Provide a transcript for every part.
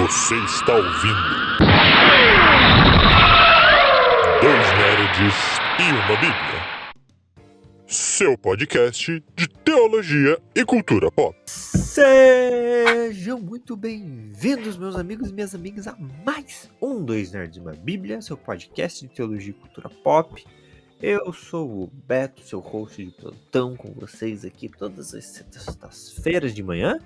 Você está ouvindo Dois Nerds e uma Bíblia, seu podcast de teologia e cultura pop. Sejam muito bem-vindos, meus amigos e minhas amigas, a mais um Dois Nerds e uma Bíblia, seu podcast de teologia e cultura pop. Eu sou o Beto, seu host de plantão, com vocês aqui todas as sextas-feiras de manhã.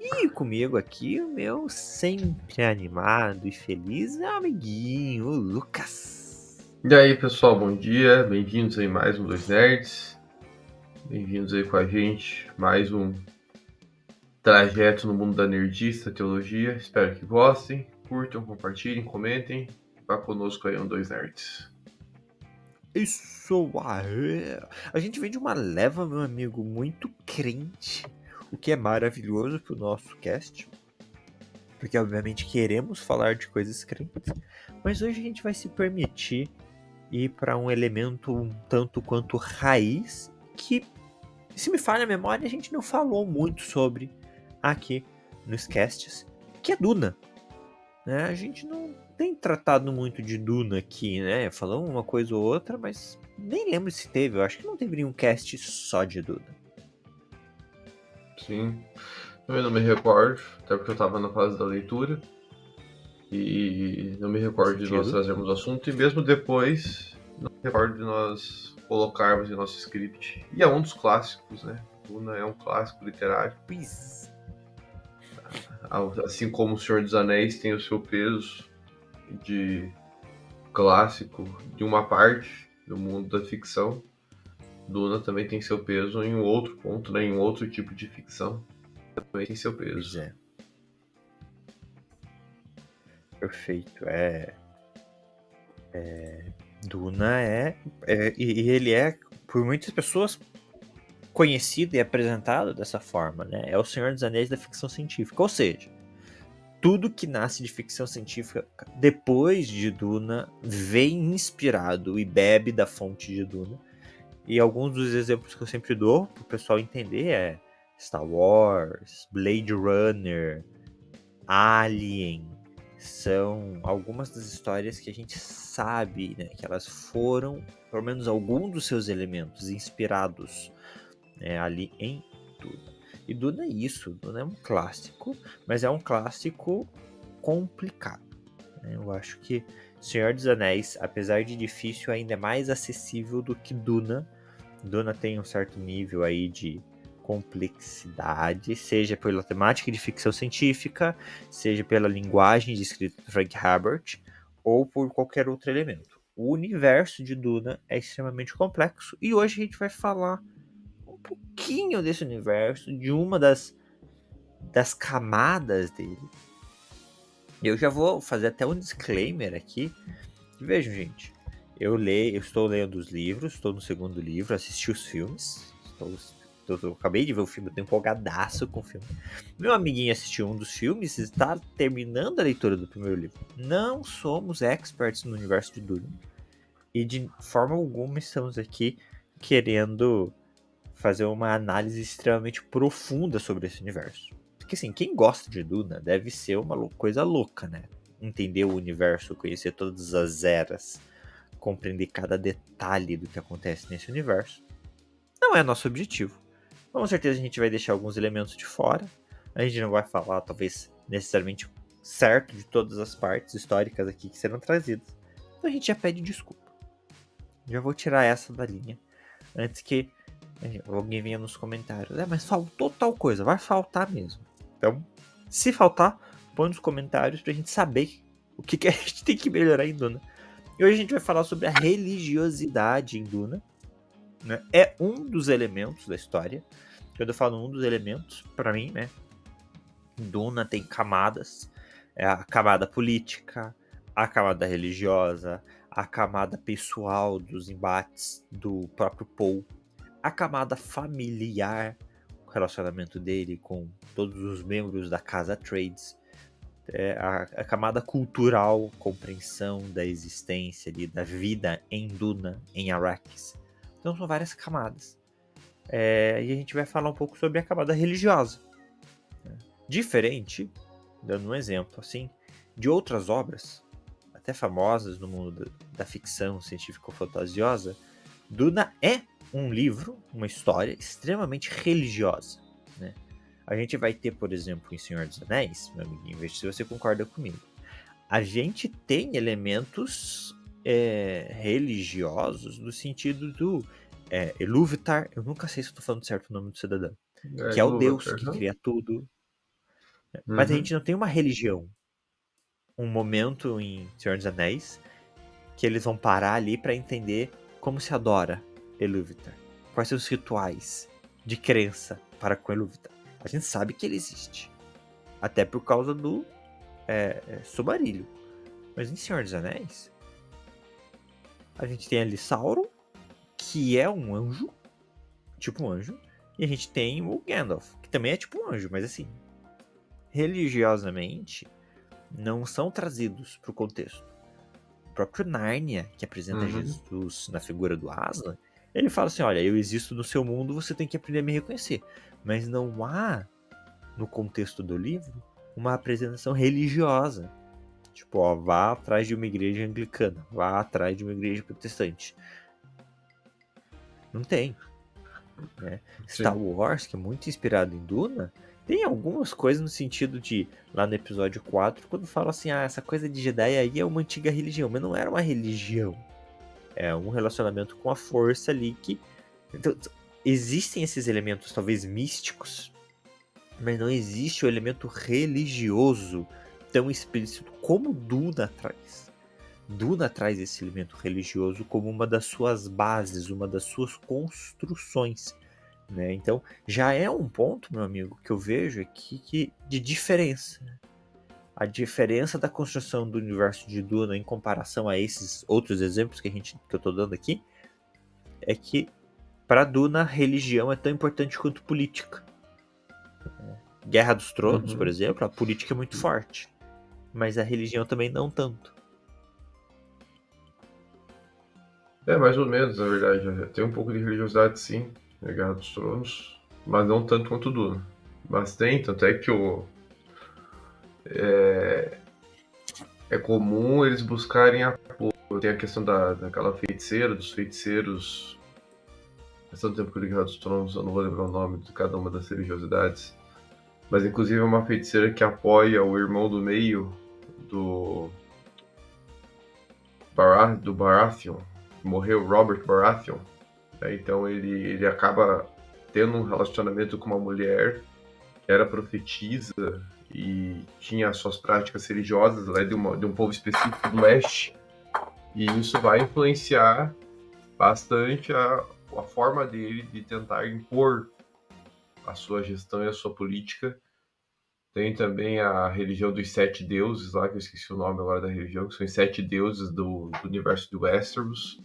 E comigo aqui o meu sempre animado e feliz amiguinho, o Lucas. E aí, pessoal, bom dia, bem-vindos aí mais um Dois Nerds, bem-vindos aí com a gente, mais um trajeto no mundo da nerdice, da teologia. Espero que gostem, curtam, compartilhem, comentem, vá conosco aí um Dois Nerds. Isso aí! A gente vem de uma leva, meu amigo, muito crente, o que é maravilhoso pro nosso cast, porque obviamente queremos falar de coisas crentes, mas hoje a gente vai se permitir ir para um elemento um tanto quanto raiz, que, se me falha a memória, a gente não falou muito sobre aqui nos casts, que é Duna. Né? A gente não tem tratado muito de Duna aqui, né? Falamos uma coisa ou outra, mas nem lembro se teve. Eu acho que não teve nenhum cast só de Duna. Sim, eu não me recordo, até porque eu estava na fase da leitura, e não me recordo de nós trazermos o assunto, e mesmo depois, não me recordo de nós colocarmos em nosso script. E é um dos clássicos, né? Duna é um clássico literário. Pois. Assim como O Senhor dos Anéis tem o seu peso de clássico de uma parte do mundo da ficção, Duna também tem seu peso em um outro ponto, né? Em um outro tipo de ficção também tem seu peso. Pois é. Perfeito. Duna e ele é, por muitas pessoas, conhecido e apresentado dessa forma, né? É o Senhor dos Anéis da ficção científica. Ou seja, tudo que nasce de ficção científica depois de Duna vem inspirado e bebe da fonte de Duna. E alguns dos exemplos que eu sempre dou para o pessoal entender é Star Wars, Blade Runner, Alien. São algumas das histórias que a gente sabe, né, que elas foram, pelo menos algum dos seus elementos, inspirados ali em Duna. E Duna é isso, Duna é um clássico, mas é um clássico complicado. Eu acho que Senhor dos Anéis, apesar de difícil, ainda é mais acessível do que Duna. Duna tem um certo nível aí de complexidade, seja pela temática de ficção científica, seja pela linguagem de escrita de Frank Herbert, ou por qualquer outro elemento. O universo de Duna é extremamente complexo, e hoje a gente vai falar um pouquinho desse universo, de uma das camadas dele. Eu já vou fazer até um disclaimer aqui. Vejam, gente, eu estou lendo os livros, estou no segundo livro, assisti os filmes, eu acabei de ver o filme, estou empolgadaço com o filme. Meu amiguinho assistiu um dos filmes e está terminando a leitura do primeiro livro. Não somos experts no universo de Duna, e de forma alguma estamos aqui querendo fazer uma análise extremamente profunda sobre esse universo. Porque assim, quem gosta de Duna deve ser uma coisa louca, né? Entender o universo, conhecer todas as eras, compreender cada detalhe do que acontece nesse universo. Não é nosso objetivo. Com certeza a gente vai deixar alguns elementos de fora. A gente não vai falar, talvez, necessariamente certo de todas as partes históricas aqui que serão trazidas. Então a gente já pede desculpa. Já vou tirar essa da linha, antes que alguém venha nos comentários. Mas faltou tal coisa. Vai faltar mesmo. Então, se faltar, põe nos comentários pra gente saber o que a gente tem que melhorar em Duna. E hoje a gente vai falar sobre a religiosidade em Duna. Né? É um dos elementos da história. Quando eu falo um dos elementos, pra mim, né? Duna tem camadas. É a camada política, a camada religiosa, a camada pessoal dos embates do próprio Paul, a camada familiar, o relacionamento dele com todos os membros da Casa Atreides, a camada cultural, compreensão da existência ali, da vida em Duna, em Arrakis. Então são várias camadas. E a gente vai falar um pouco sobre a camada religiosa. Diferente, dando um exemplo assim, de outras obras, até famosas no mundo da ficção científico-fantasiosa, Duna é um livro, uma história extremamente religiosa, né? A gente vai ter, por exemplo, em Senhor dos Anéis, meu amiguinho, veja se você concorda comigo. A gente tem elementos religiosos no sentido do Ilúvatar, eu nunca sei se eu tô falando certo o nome do cidadão, que é o Deus que cria tudo. Mas a gente não tem uma religião. Um momento em Senhor dos Anéis que eles vão parar ali para entender como se adora Ilúvatar. Quais são os rituais de crença para com Ilúvatar. A gente sabe que ele existe. Até por causa do Silmarillion. Mas em Senhor dos Anéis, a gente tem ali Sauron, que é um anjo, tipo um anjo, e a gente tem o Gandalf, que também é tipo um anjo, mas assim, religiosamente, não são trazidos para o contexto. O próprio Nárnia, que apresenta Jesus na figura do Aslan, ele fala assim, olha, eu existo no seu mundo, você tem que aprender a me reconhecer. Mas não há, no contexto do livro, uma apresentação religiosa. Tipo, ó, vá atrás de uma igreja anglicana, vá atrás de uma igreja protestante. Não tem. Né? Star Wars, que é muito inspirado em Duna, tem algumas coisas no sentido de, lá no episódio 4, quando fala assim, essa coisa de Jedi aí é uma antiga religião, mas não era uma religião. É um relacionamento com a força ali que... Então, existem esses elementos talvez místicos, mas não existe o elemento religioso tão explícito como Duna traz. Duna traz esse elemento religioso como uma das suas bases, uma das suas construções. Né? Então, já é um ponto, meu amigo, que eu vejo aqui de diferença. A diferença da construção do universo de Duna em comparação a esses outros exemplos que eu estou dando aqui, é que para Duna, religião é tão importante quanto política. Guerra dos Tronos, por exemplo, a política é muito forte, mas a religião também não tanto. Mais ou menos, na verdade. Tem um pouco de religiosidade, sim, na Guerra dos Tronos, mas não tanto quanto o Duna. Mas tem, tanto é que é comum eles buscarem apoio. Tem a questão daquela feiticeira, dos feiticeiros. Faz tanto tempo que eu li Guerra dos Tronos, eu não vou lembrar o nome de cada uma das religiosidades. Mas inclusive é uma feiticeira que apoia o irmão do meio do Baratheon. Morreu, Robert Baratheon. Então ele acaba tendo um relacionamento com uma mulher que era profetisa e tinha suas práticas religiosas, ela é de um povo específico do Oeste, e isso vai influenciar bastante a forma dele de tentar impor a sua gestão e a sua política. Tem também a religião dos 7 deuses lá, que eu esqueci o nome agora da religião, que são os 7 deuses do universo de Westeros.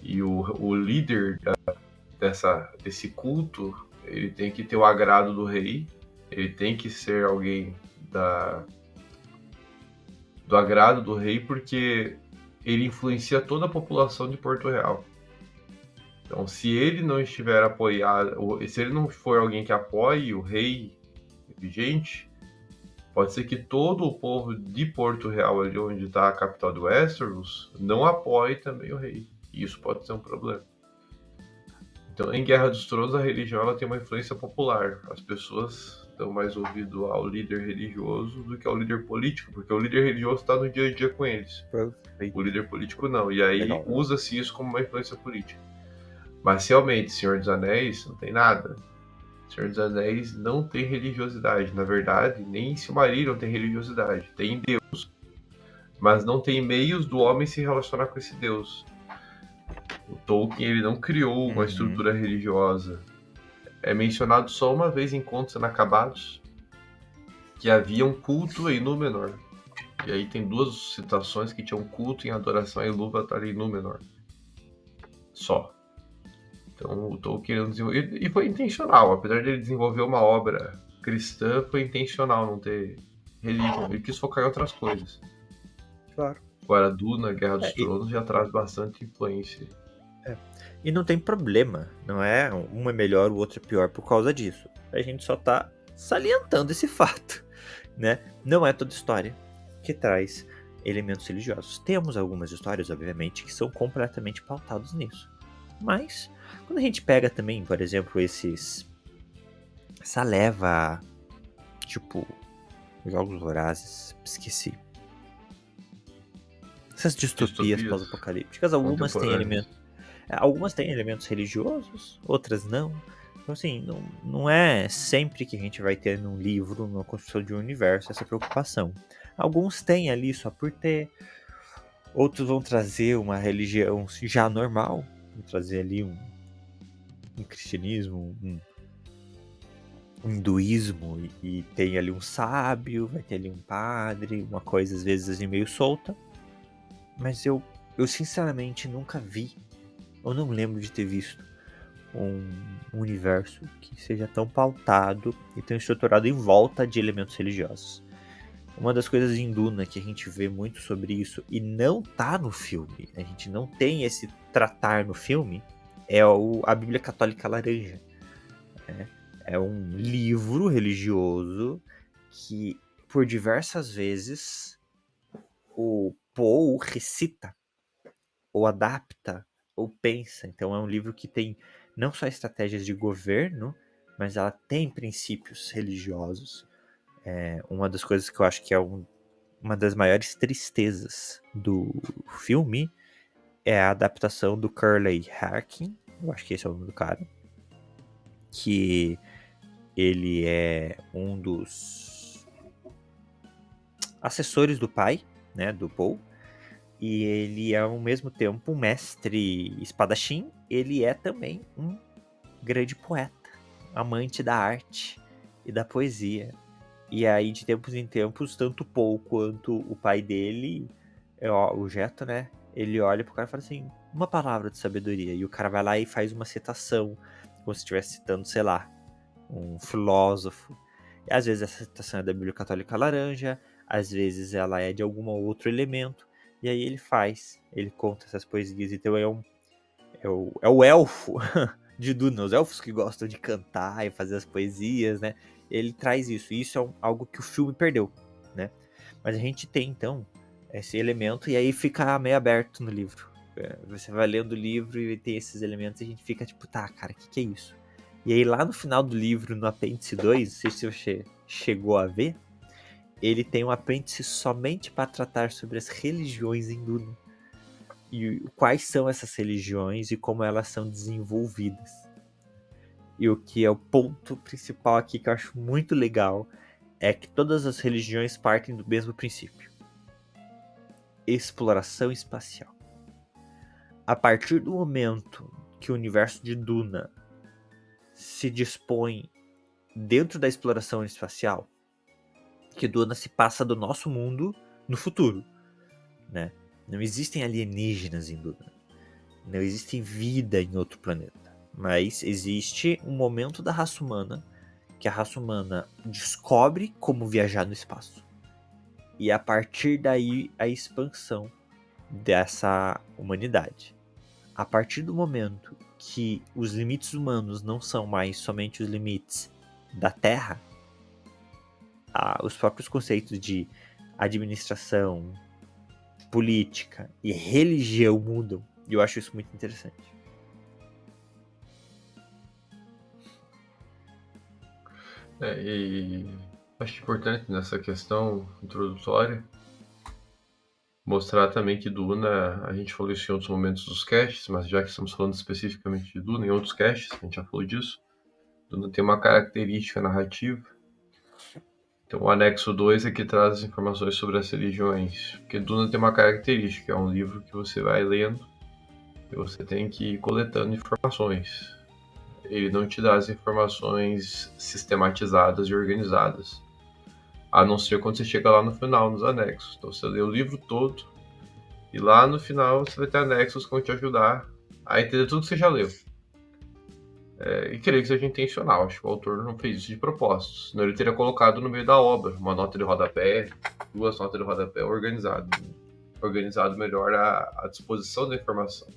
E o líder desse culto, ele tem que ter o agrado do rei, ele tem que ser alguém do agrado do rei, porque ele influencia toda a população de Porto Real. Então, se ele não estiver apoiado, se ele não for alguém que apoie o rei vigente, pode ser que todo o povo de Porto Real, ali onde está a capital do Westeros, não apoie também o rei. E isso pode ser um problema. Então, em Guerra dos Tronos, a religião ela tem uma influência popular. As pessoas dão mais ouvido ao líder religioso do que ao líder político, porque o líder religioso está no dia a dia com eles. O líder político não. E aí usa-se isso como uma influência política. Mas realmente, Senhor dos Anéis não tem nada. Senhor dos Anéis não tem religiosidade. Na verdade, nem Silmarillion tem religiosidade. Tem Deus, mas não tem meios do homem se relacionar com esse Deus. O Tolkien ele não criou uma estrutura religiosa. É mencionado só uma vez em Contos Inacabados que havia um culto em Númenor. E aí tem 2 citações que tinham culto em adoração a Ilúvatar em Númenor. Só. Então o Tolkien desenvolveu, e foi intencional, apesar de ele desenvolver uma obra cristã, foi intencional não ter religião. Ele quis focar em outras coisas. Claro. Agora, Duna, Guerra dos Tronos, já traz bastante influência. E não tem problema, não é um é melhor, o outro é pior por causa disso. A gente só tá salientando esse fato, né? Não é toda história que traz elementos religiosos. Temos algumas histórias, obviamente, que são completamente pautadas nisso. Mas, quando a gente pega também, por exemplo, essa leva, tipo, Jogos Vorazes, esqueci. Essas distopias pós-apocalípticas, algumas têm elementos religiosos, outras não. Então, assim, não é sempre que a gente vai ter num livro, numa construção de um universo, essa preocupação. Alguns têm ali só por ter, outros vão trazer uma religião já normal, vão trazer ali um cristianismo, um hinduísmo, e tem ali um sábio, vai ter ali um padre, uma coisa às vezes assim, meio solta. Mas eu sinceramente nunca vi, ou não lembro de ter visto, um universo que seja tão pautado e tão estruturado em volta de elementos religiosos. Uma das coisas em Duna que a gente vê muito sobre isso e não tá no filme, a gente não tem esse tratar no filme, é a Bíblia Católica Laranja. É um livro religioso que, por diversas vezes, o Poe recita, ou adapta, ou pensa. Então é um livro que tem não só estratégias de governo, mas ela tem princípios religiosos. Uma das coisas que eu acho que é uma das maiores tristezas do filme é a adaptação do Curly Harkin, eu acho que esse é o nome do cara, que ele é um dos assessores do pai, né, do Poe, e ele é ao mesmo tempo um mestre espadachim, ele é também um grande poeta, amante da arte e da poesia. E aí, de tempos em tempos, tanto o Poe quanto o pai dele, o Jeto, né, ele olha pro cara e fala assim, uma palavra de sabedoria, e o cara vai lá e faz uma citação, como se estivesse citando, sei lá, um filósofo. E às vezes essa citação é da Bíblia Católica Laranja, às vezes ela é de algum outro elemento, e aí ele conta essas poesias. Então é o elfo de Duna, os elfos que gostam de cantar e fazer as poesias, né? Ele traz isso, e isso é algo que o filme perdeu, né? Mas a gente tem então esse elemento, e aí fica meio aberto no livro. Você vai lendo o livro e tem esses elementos, e a gente fica tipo, tá, cara, o que é isso? E aí lá no final do livro, no apêndice 2, não sei se você chegou a ver, ele tem um apêndice somente para tratar sobre as religiões em Duna. E quais são essas religiões e como elas são desenvolvidas. E o que é o ponto principal aqui que eu acho muito legal é que todas as religiões partem do mesmo princípio: exploração espacial. A partir do momento que o universo de Duna se dispõe dentro da exploração espacial, que Duna se passa do nosso mundo no futuro, né? Não existem alienígenas em Duna, não existe vida em outro planeta, mas existe um momento da raça humana que a raça humana descobre como viajar no espaço, e a partir daí a expansão dessa humanidade. A partir do momento que os limites humanos não são mais somente os limites da Terra, os próprios conceitos de administração, política e religião mudam. E eu acho isso muito interessante. E acho importante nessa questão introdutória mostrar também que Duna, a gente falou isso em outros momentos dos casts, mas já que estamos falando especificamente de Duna, em outros casts, a gente já falou disso, Duna tem uma característica narrativa. Então o anexo 2 é que traz as informações sobre as religiões, porque Duna tem uma característica, é um livro que você vai lendo e você tem que ir coletando informações. Ele não te dá as informações sistematizadas e organizadas, a não ser quando você chega lá no final, nos anexos. Então você lê o livro todo e lá no final você vai ter anexos que vão te ajudar a entender tudo que você já leu. E creio que seja intencional, acho que o autor não fez isso de propósito, senão ele teria colocado no meio da obra uma nota de rodapé, 2 notas de rodapé organizado melhor a disposição da informação.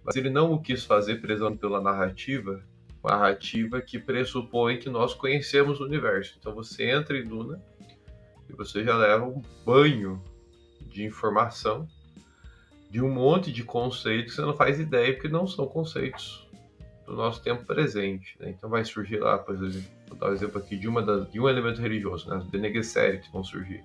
Mas ele não o quis fazer prezando pela narrativa, uma narrativa que pressupõe que nós conhecemos o universo. Então você entra em Duna e você já leva um banho de informação, de um monte de conceitos que você não faz ideia, porque não são conceitos do nosso tempo presente, né? Então vai surgir lá, por exemplo, vou dar um exemplo aqui de um elemento religioso, né? As Bene Gesserit vão surgir.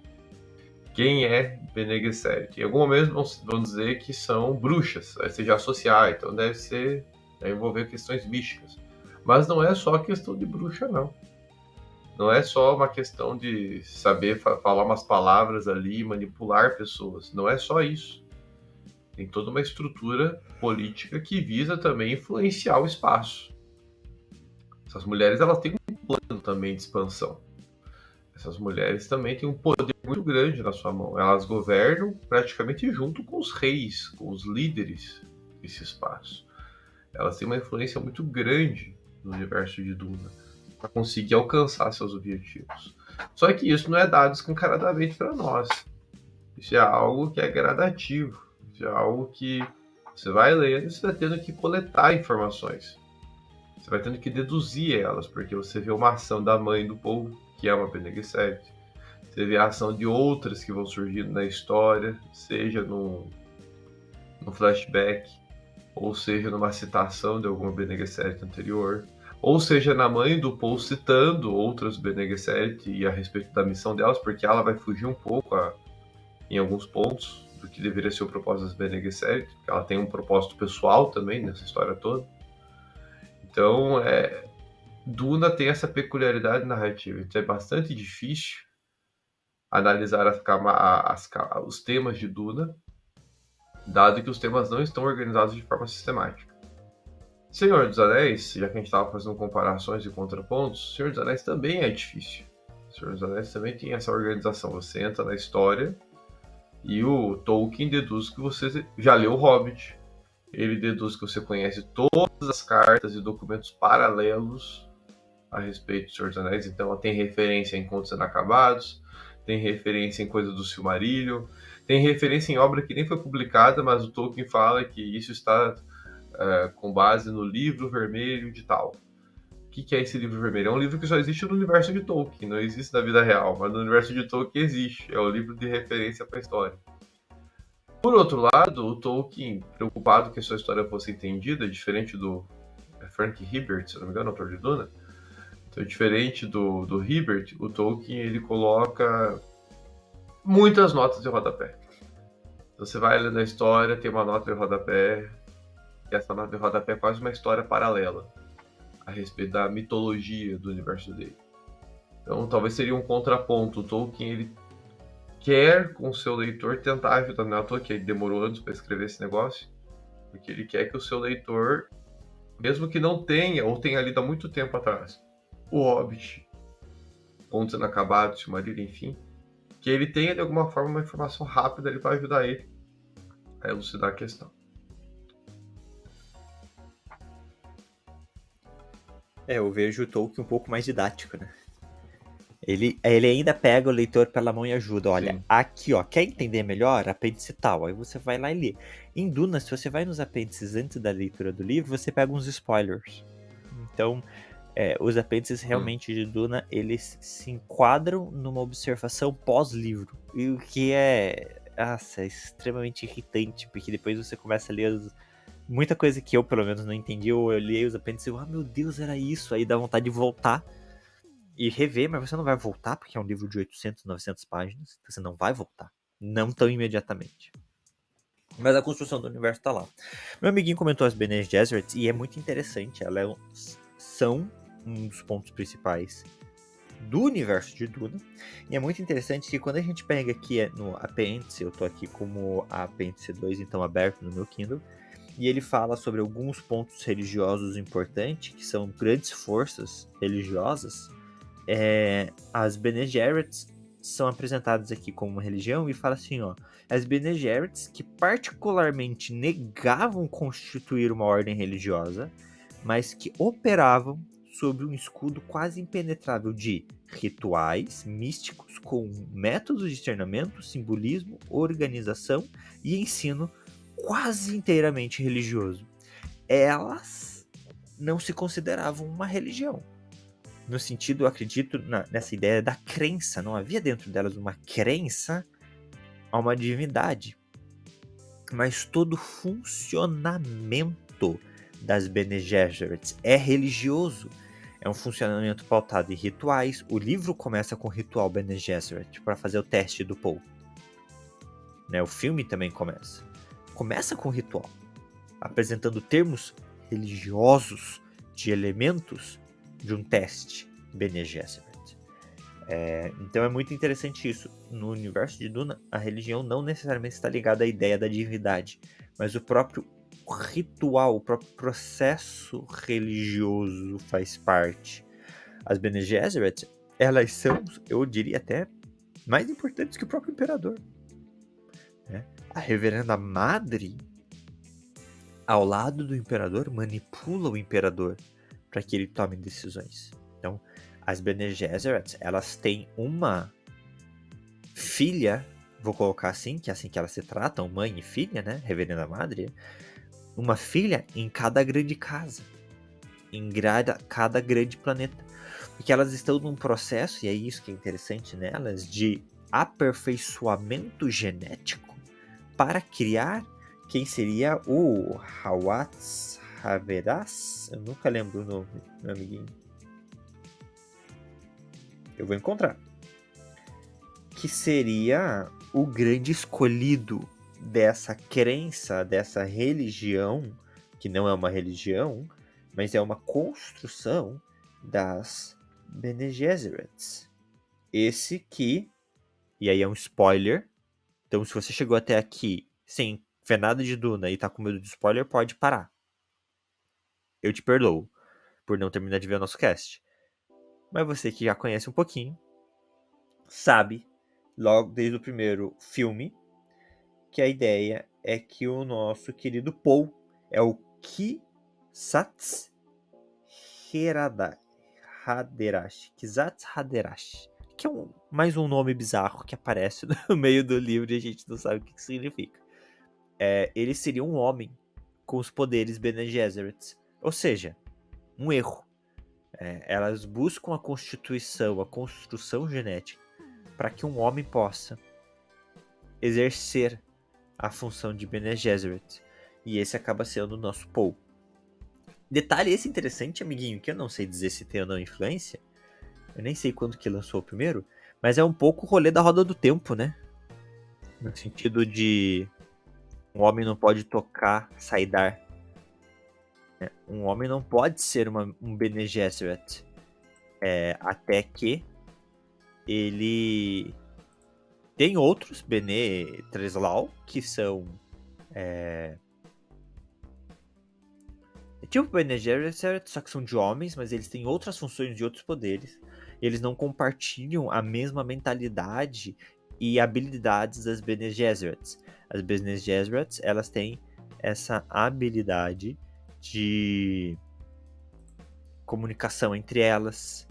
Quem é Bene Gesserit? Em algum momento vão dizer que são bruxas, vai se já associar, então deve envolver questões místicas. Mas não é só questão de bruxa, não. Não é só uma questão de saber falar umas palavras ali e manipular pessoas. Não é só isso. Tem toda uma estrutura política que visa também influenciar o espaço. Essas mulheres elas têm um plano também de expansão. Essas mulheres também têm um poder muito grande na sua mão. Elas governam praticamente junto com os reis, com os líderes desse espaço. Elas têm uma influência muito grande no universo de Duna para conseguir alcançar seus objetivos. Só que isso não é dado escancaradamente para nós. Isso é algo que é gradativo. Isso é algo que você vai lendo e você vai tendo que coletar informações. Você vai tendo que deduzir elas, porque você vê uma ação da mãe do povo, que é uma Bene Gesserit. Você vê a ação de outras que vão surgindo na história, seja no flashback, ou seja numa citação de alguma Bene Gesserit anterior, ou seja na mãe do Paul citando outras Bene Gesserit e a respeito da missão delas, porque ela vai fugir um pouco em alguns pontos do que deveria ser o propósito das Bene Gesserit, porque ela tem um propósito pessoal também nessa história toda. Então, Duna tem essa peculiaridade narrativa, então é bastante difícil analisar os temas de Duna, dado que os temas não estão organizados de forma sistemática. Senhor dos Anéis, já que a gente estava fazendo comparações e contrapontos, Senhor dos Anéis também é difícil. Senhor dos Anéis também tem essa organização. Você entra na história e o Tolkien deduz que você já leu O Hobbit. Ele deduz que você conhece todas as cartas e documentos paralelos a respeito do Senhor dos Anéis. Então tem referência em Contos Inacabados, tem referência em coisa do Silmarillion, tem referência em obra que nem foi publicada, mas o Tolkien fala que isso está com base no livro vermelho de tal. O que é esse livro vermelho? É um livro que só existe no universo de Tolkien, não existe na vida real, mas no universo de Tolkien existe. É o livro de referência para a história. Por outro lado, o Tolkien, preocupado que a sua história fosse entendida, diferente do Frank Herbert, se não me engano, autor de Duna, então, diferente do Herbert, o Tolkien ele coloca muitas notas de rodapé. Então, você vai lendo a história, tem uma nota de rodapé, e essa nota de rodapé é quase uma história paralela a respeito da mitologia do universo dele. Então, talvez seria um contraponto. O Tolkien ele quer, com o seu leitor, tentar ajudar. Não é à toa que ele demorou anos para escrever esse negócio, porque ele quer que o seu leitor, mesmo que não tenha, ou tenha lido há muito tempo atrás, O Hobbit, Contos Inacabados, Silmarillion, enfim, que ele tenha de alguma forma uma informação rápida ali para ajudar ele a elucidar a questão. Eu vejo o Tolkien um pouco mais didático, né? Ele ainda pega o leitor pela mão e ajuda. Olha, Sim. aqui, ó, quer entender melhor? Apêndice tal. Aí você vai lá e lê. Em Duna, se você vai nos apêndices antes da leitura do livro, você pega uns spoilers. Então, os apêndices realmente de Duna, eles se enquadram numa observação pós-livro. E o que é extremamente irritante, porque depois você começa a ler muita coisa que eu, pelo menos, não entendi. Eu olhei os apêndices e meu Deus, era isso. Aí dá vontade de voltar e rever, mas você não vai voltar, porque é um livro de 800, 900 páginas. Então você não vai voltar. Não tão imediatamente. Mas a construção do universo tá lá. Meu amiguinho comentou as Bene Gesserit e é muito interessante. Elas são um dos pontos principais do universo de Duna. E é muito interessante que quando a gente pega aqui no apêndice, eu tô aqui como apêndice 2, então aberto no meu Kindle, e ele fala sobre alguns pontos religiosos importantes, que são grandes forças religiosas. As Bene Gesserit são apresentadas aqui como uma religião e fala assim, ó, as Bene Gesserit que particularmente negavam constituir uma ordem religiosa, mas que operavam sob um escudo quase impenetrável de rituais místicos com métodos de treinamento, simbolismo, organização e ensino quase inteiramente religioso. Elas não se consideravam uma religião. no sentido, eu acredito, nessa ideia da crença. Não havia dentro delas uma crença a uma divindade, mas todo o funcionamento das Bene Gesserit é religioso. É um funcionamento pautado em rituais. O livro começa com o ritual Bene Gesserit para fazer o teste do Paul. Né? O filme também começa. Começa com o ritual, apresentando termos religiosos de elementos de um teste Bene Gesserit. Então é muito interessante isso. No universo de Duna, a religião não necessariamente está ligada à ideia da divindade, mas o próprio ritual, o próprio processo religioso faz parte. As Bene Gesserit, elas são, eu diria até, mais importantes que o próprio imperador. Né? A Reverenda Madre, ao lado do imperador, manipula o imperador para que ele tome decisões. Então, as Bene Gesserit, elas têm uma filha, vou colocar assim, que é assim que elas se tratam, mãe e filha, né? Reverenda Madre. Uma filha em cada grande casa, em cada grande planeta. Porque elas estão num processo, e é isso que é interessante nelas, de aperfeiçoamento genético para criar quem seria o Hawats Haveras. Eu nunca lembro o nome, meu amiguinho. Eu vou encontrar. Que seria o grande escolhido dessa crença, dessa religião, que não é uma religião, mas é uma construção das Bene Gesserit. Esse que, e aí é um spoiler, então se você chegou até aqui sem ver nada de Duna e tá com medo de spoiler, pode parar. Eu te perdoo por não terminar de ver o nosso cast. Mas você que já conhece um pouquinho, sabe, logo desde o primeiro filme, que a ideia é que o nosso querido Paul é o Kwisatz Haderach. Kwisatz Haderach. Que é mais um nome bizarro que aparece no meio do livro e a gente não sabe o que significa. Ele seria um homem com os poderes Bene Gesserit. Ou seja, um erro. Elas buscam a construção genética para que um homem possa exercer a função de Bene Gesserit. E esse acaba sendo o nosso Paul. Detalhe esse interessante, amiguinho, que eu não sei dizer se tem ou não influência. Eu nem sei quando que lançou o primeiro. Mas é um pouco o rolê da roda do tempo, né? No sentido de um homem não pode tocar Saidar. Um homem não pode ser um Bene Gesserit. Até que ele tem outros Bene Treslau que são tipo Bene Gesserit, só que são de homens, mas eles têm outras funções e outros poderes. Eles não compartilham a mesma mentalidade e habilidades das Bene Gesserit. As Bene Gesserit, elas têm essa habilidade de comunicação entre elas,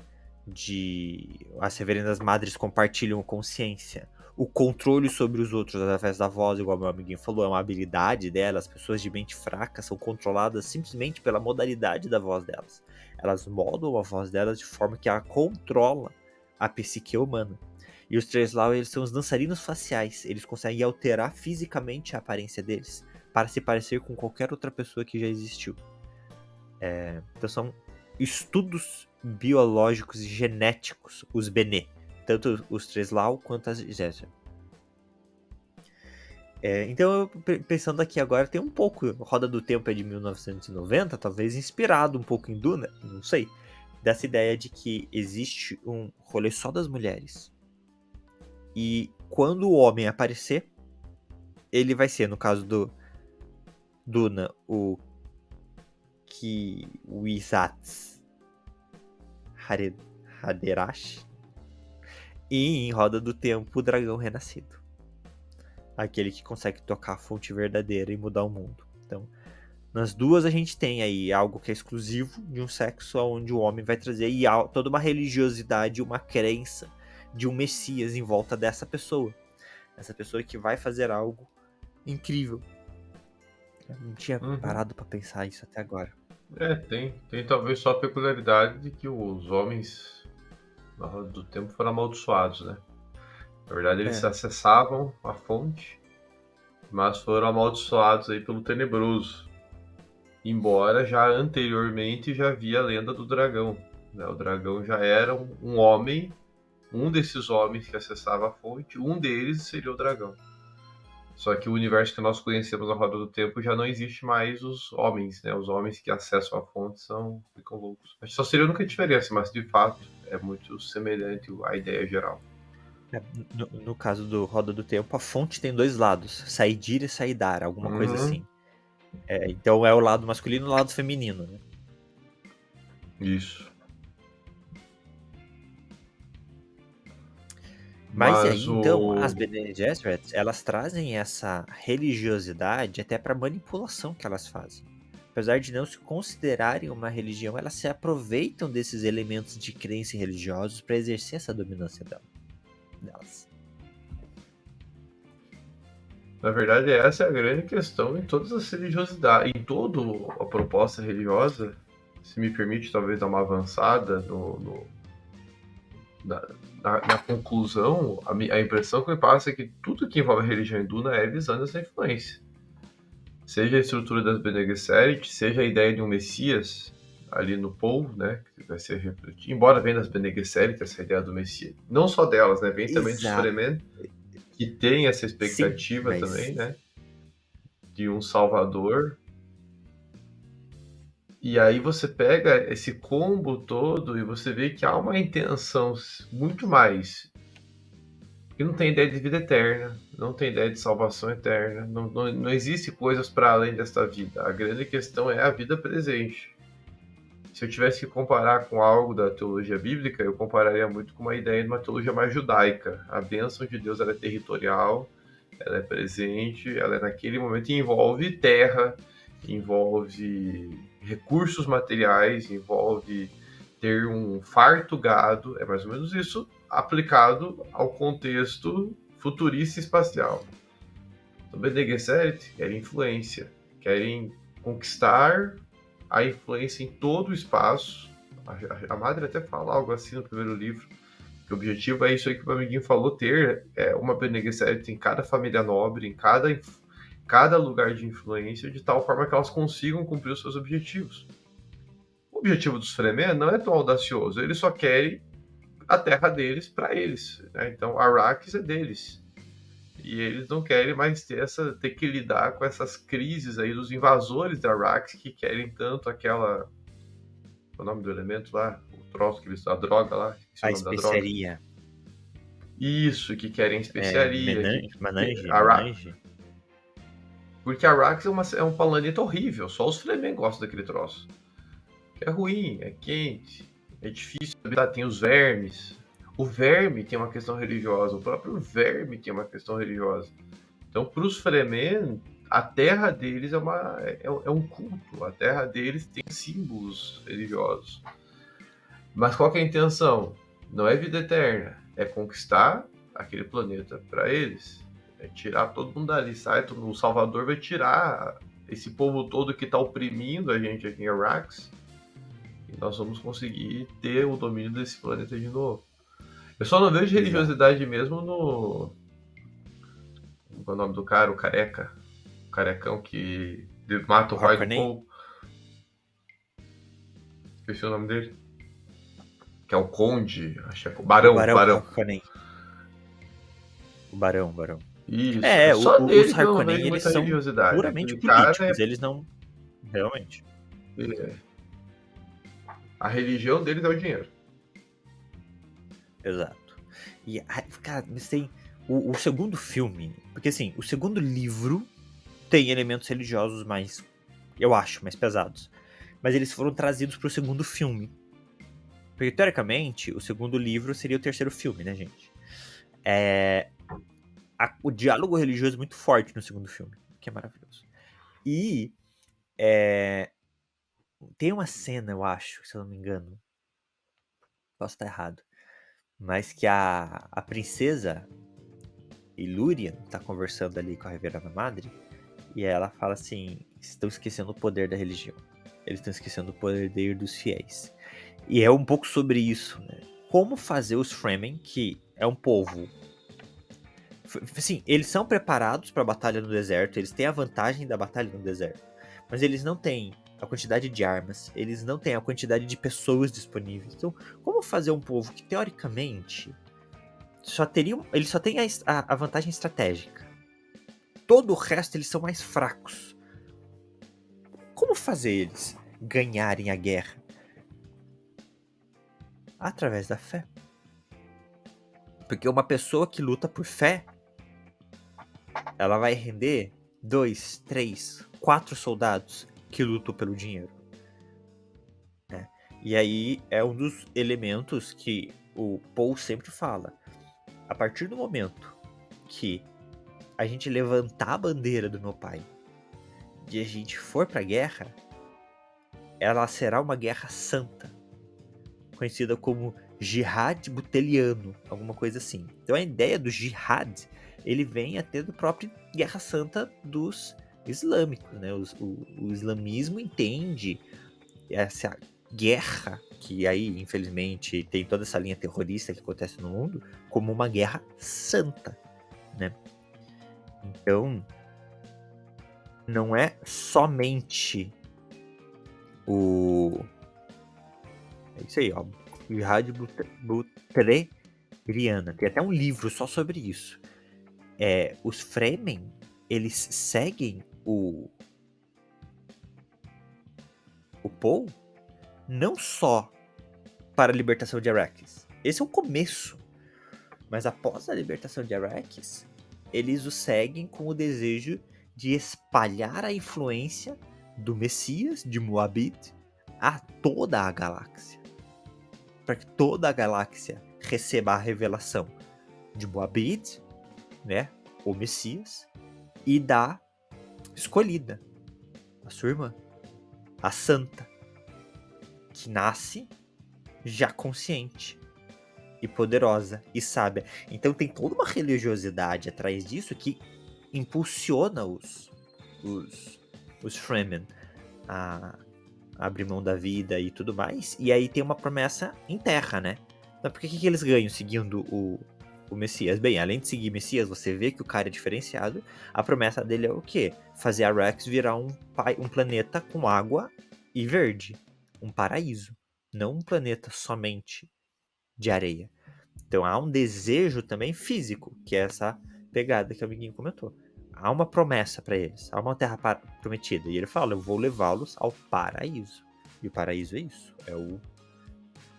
as reverendas madres compartilham consciência, o controle sobre os outros através da voz, igual meu amiguinho falou, é uma habilidade delas. As pessoas de mente fraca são controladas simplesmente pela modalidade da voz delas. Elas moldam a voz delas de forma que ela controla a psique humana. E os Treslau, eles são os dançarinos faciais. Eles conseguem alterar fisicamente a aparência deles para se parecer com qualquer outra pessoa que já existiu. Então são estudos biológicos e genéticos, os Bene. Tanto os Treslau quanto as Gesserit. Então, pensando aqui agora, tem um pouco, Roda do Tempo é de 1990, talvez inspirado um pouco em Duna, não sei, dessa ideia de que existe um rolê só das mulheres. E quando o homem aparecer, ele vai ser, no caso do Duna, o Kwisatz Haderach. E em Roda do Tempo, o dragão renascido. Aquele que consegue tocar a fonte verdadeira e mudar o mundo. Então, nas duas a gente tem aí algo que é exclusivo de um sexo, onde o homem vai trazer aí toda uma religiosidade, uma crença de um Messias em volta dessa pessoa. Essa pessoa que vai fazer algo incrível. Eu não tinha parado pra pensar isso até agora. Tem talvez só a peculiaridade de que os homens na roda do tempo foram amaldiçoados, né? Na verdade, eles É. acessavam a fonte, mas foram amaldiçoados aí pelo Tenebroso. Embora já anteriormente já havia a lenda do dragão, né? O dragão já era um homem, um desses homens que acessava a fonte, um deles seria o dragão. Só que o universo que nós conhecemos na Roda do Tempo já não existe mais os homens, né? Os homens que acessam a fonte ficam loucos. Acho que só seria a única diferença, mas de fato é muito semelhante à ideia geral. No caso do Roda do Tempo, a fonte tem dois lados, Saidira e Saidara, alguma coisa assim. Então é o lado masculino e o lado feminino, né? Isso. Mas Mas aí, então, as Bene Gesserit, elas trazem essa religiosidade até para manipulação que elas fazem. Apesar de não se considerarem uma religião, elas se aproveitam desses elementos de crença religiosos para exercer essa dominância delas. na verdade, essa é a grande questão em todas as religiosidades, em toda a proposta religiosa. Se me permite, talvez dar uma avançada na conclusão, a impressão que me passa é que tudo que envolve a religião hinduna é visando essa influência. Seja a estrutura das Bene Gesserit, seja a ideia de um Messias ali no povo, né, que vai ser refletido. Embora venha das Bene Gesserit essa ideia do Messias, não só delas, né, vem também dos Exato. Fremen, que tem essa expectativa Sim, mas... também, né, de um Salvador. E aí você pega esse combo todo e você vê que há uma intenção muito mais. Que não tem ideia de vida eterna, não tem ideia de salvação eterna, não existe coisas para além desta vida. A grande questão é a vida presente. Se eu tivesse que comparar com algo da teologia bíblica, eu compararia muito com uma ideia de uma teologia mais judaica. A bênção de Deus ela é territorial, ela é presente, ela é naquele momento e envolve terra, envolve recursos materiais, envolve ter um farto gado, é mais ou menos isso aplicado ao contexto futurista espacial. Então, Bene Gesserit querem influência, querem conquistar a influência em todo o espaço. A Madre até fala algo assim no primeiro livro, que o objetivo é isso aí que o amiguinho falou, ter uma Bene Gesserit em cada família nobre, em cada lugar de influência, de tal forma que elas consigam cumprir os seus objetivos. O objetivo dos Fremen não é tão audacioso, eles só querem a terra deles para eles, né? Então Arrakis é deles. E eles não querem mais ter que lidar com essas crises aí dos invasores da Arrakis que querem tanto aquela. O nome do elemento lá? O troço que eles. A droga lá? Esqueci o nome da droga. especiaria. Isso, que querem especiaria. Menage. Porque Arrakis é um planeta horrível, só os Fremen gostam daquele troço. É ruim, é quente, é difícil habitar, tem os vermes. O verme tem uma questão religiosa, o próprio verme tem uma questão religiosa. Então, para os Fremen, a terra deles é um culto, a terra deles tem símbolos religiosos. Mas qual que é a intenção? Não é vida eterna, é conquistar aquele planeta para eles. É tirar todo mundo dali, sai, o Salvador vai tirar esse povo todo que está oprimindo a gente aqui em Arrakis. E nós vamos conseguir ter o domínio desse planeta de novo. Eu só não vejo religiosidade mesmo no. Qual é o nome do cara? O careca. O carecão que mata o pai do povo. Esqueci o nome dele. Que é o Conde. Acho que é o Barão. O Barão. Isso. Os Harkonnen, eles são puramente políticos. Eles não... Realmente. A religião deles é o dinheiro. Exato. E, cara, mas tem o segundo filme, porque assim, o segundo livro tem elementos religiosos mais, eu acho, mais pesados. Mas eles foram trazidos pro segundo filme. Porque, teoricamente, o segundo livro seria o terceiro filme, né, gente? O diálogo religioso é muito forte no segundo filme, que é maravilhoso. E tem uma cena, eu acho, se eu não me engano, posso estar errado, mas que a princesa Ilúria tá conversando ali com a Reverenda Madre, e ela fala assim, estão esquecendo o poder da religião. eles estão esquecendo o poder dos fiéis. E é um pouco sobre isso, né? Como fazer os Fremen, que é um povo... Assim, eles são preparados para a batalha no deserto, eles têm a vantagem da batalha no deserto, mas eles não têm a quantidade de armas, eles não têm a quantidade de pessoas disponíveis. Então, como fazer um povo que, teoricamente, ele só tem a vantagem estratégica? Todo o resto, eles são mais fracos. Como fazer eles ganharem a guerra? Através da fé. Porque uma pessoa que luta por fé, ela vai render 2, 3, 4 soldados que lutam pelo dinheiro. Né? E aí é um dos elementos que o Paul sempre fala. A partir do momento que a gente levantar a bandeira do meu pai e a gente for pra guerra, ela será uma guerra santa, conhecida como Jihad Buteliano, alguma coisa assim. Então a ideia do Jihad, ele vem até do próprio Guerra Santa dos islâmicos, né? O islamismo entende essa guerra, que aí, infelizmente, tem toda essa linha terrorista que acontece no mundo, como uma guerra santa, né? Então, não é somente o... É isso aí, ó. Jihad Butleriana. Tem até um livro só sobre isso. Os Fremen, eles seguem o Paul não só para a libertação de Arrakis. Esse é o começo. Mas após a libertação de Arrakis, eles o seguem com o desejo de espalhar a influência do Messias, de Moabit, a toda a galáxia. Para que toda a galáxia receba a revelação de Moabit, né, o Messias, e da escolhida, a sua irmã, a Santa, que nasce já consciente e poderosa e sábia. Então tem toda uma religiosidade atrás disso que impulsiona os Fremen a abrir mão da vida e tudo mais. E aí tem uma promessa em terra, né? Então por que eles ganham seguindo o Messias? Bem, além de seguir Messias, você vê que o cara é diferenciado. A promessa dele é o quê? Fazer Arrakis virar um planeta com água e verde. Um paraíso. Não um planeta somente de areia. Então há um desejo também físico, que é essa pegada que o amiguinho comentou. Há uma promessa para eles, há uma terra prometida. E ele fala, eu vou levá-los ao paraíso. E o paraíso é isso,